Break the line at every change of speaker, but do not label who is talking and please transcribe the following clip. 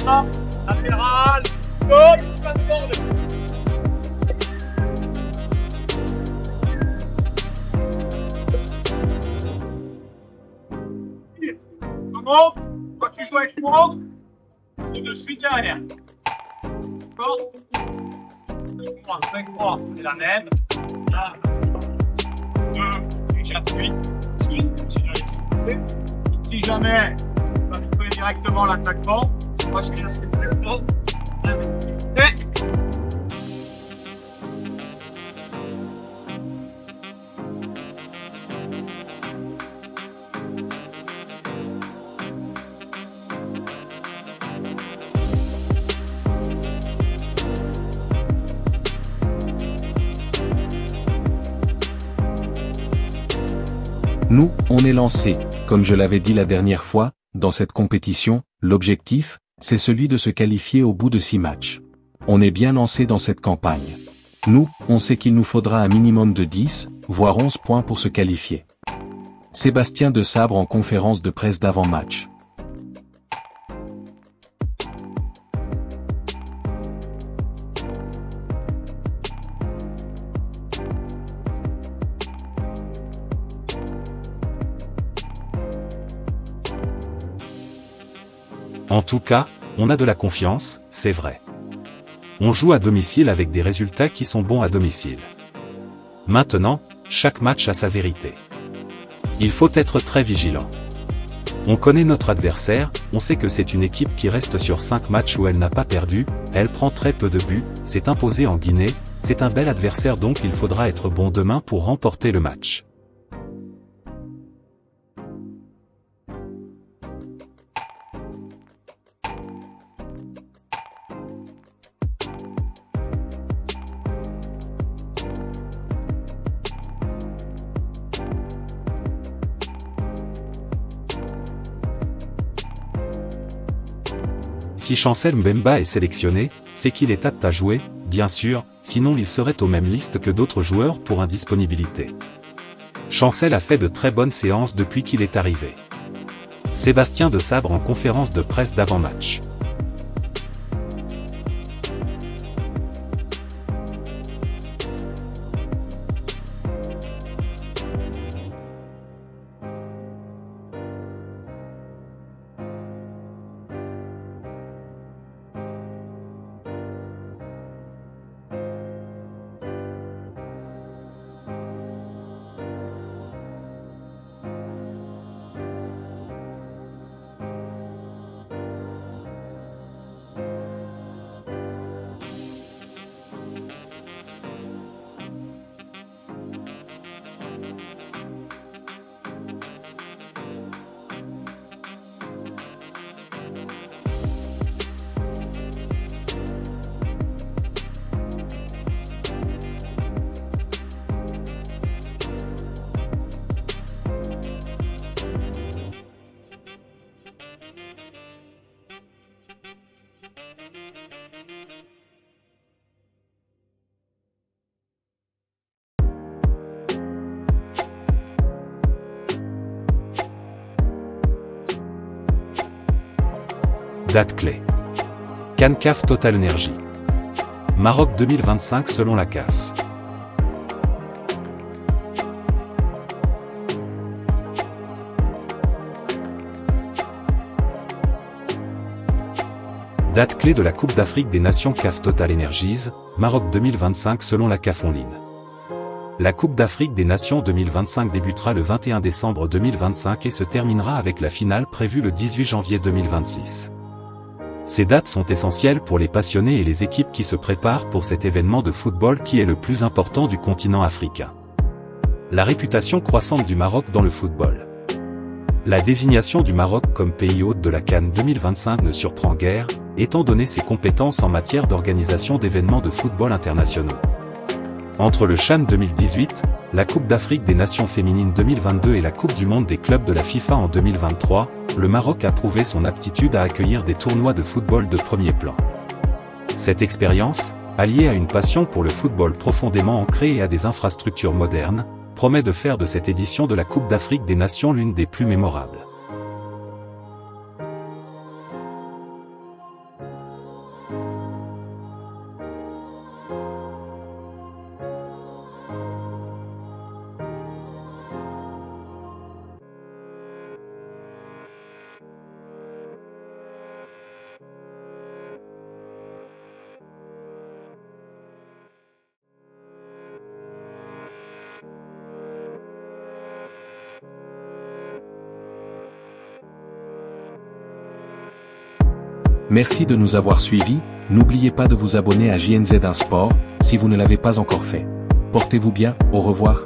Latéral, gauche, pas de bordel. Comment? Quand tu joues avec moi, je te suis derrière. D'accord? Avec moi, c'est la même. Là, 2, 4, 8. Si jamais ça me fait directement l'attaquement, moi je suis là, c'est très bon.
Nous, on est lancé. Comme je l'avais dit la dernière fois, dans cette compétition, l'objectif, c'est celui de se qualifier au bout de 6 matchs. On est bien lancé dans cette campagne. Nous, on sait qu'il nous faudra un minimum de 10, voire 11 points pour se qualifier. Sébastien de Sabre en conférence de presse d'avant-match.
En tout cas, on a de la confiance, c'est vrai. On joue à domicile avec des résultats qui sont bons à domicile. Maintenant, chaque match a sa vérité. Il faut être très vigilant. On connaît notre adversaire, on sait que c'est une équipe qui reste sur 5 matchs où elle n'a pas perdu, elle prend très peu de buts, s'est imposée en Guinée, c'est un bel adversaire donc il faudra être bon demain pour remporter le match. Si Chancel Mbemba est sélectionné, c'est qu'il est apte à jouer, bien sûr, sinon il serait aux mêmes listes que d'autres joueurs pour indisponibilité. Chancel a fait de très bonnes séances depuis qu'il est arrivé. Sébastien de Sabre en conférence de presse d'avant-match. Date clé. CAN CAF Total Energy. Maroc 2025 selon la CAF. Date clé de la Coupe d'Afrique des Nations CAF Total Energies, Maroc 2025 selon la CAF Online. La Coupe d'Afrique des Nations 2025 débutera le 21 décembre 2025 et se terminera avec la finale prévue le 18 janvier 2026. Ces dates sont essentielles pour les passionnés et les équipes qui se préparent pour cet événement de football qui est le plus important du continent africain. La réputation croissante du Maroc dans le football. La désignation du Maroc comme pays hôte de la CAN 2025 ne surprend guère, étant donné ses compétences en matière d'organisation d'événements de football internationaux. Entre le CHAN 2018, la Coupe d'Afrique des Nations féminines 2022 et la Coupe du monde des clubs de la FIFA en 2023, le Maroc a prouvé son aptitude à accueillir des tournois de football de premier plan. Cette expérience, alliée à une passion pour le football profondément ancrée et à des infrastructures modernes, promet de faire de cette édition de la Coupe d'Afrique des Nations l'une des plus mémorables.
Merci de nous avoir suivis, n'oubliez pas de vous abonner à JNZ1 Sport, si vous ne l'avez pas encore fait. Portez-vous bien, au revoir.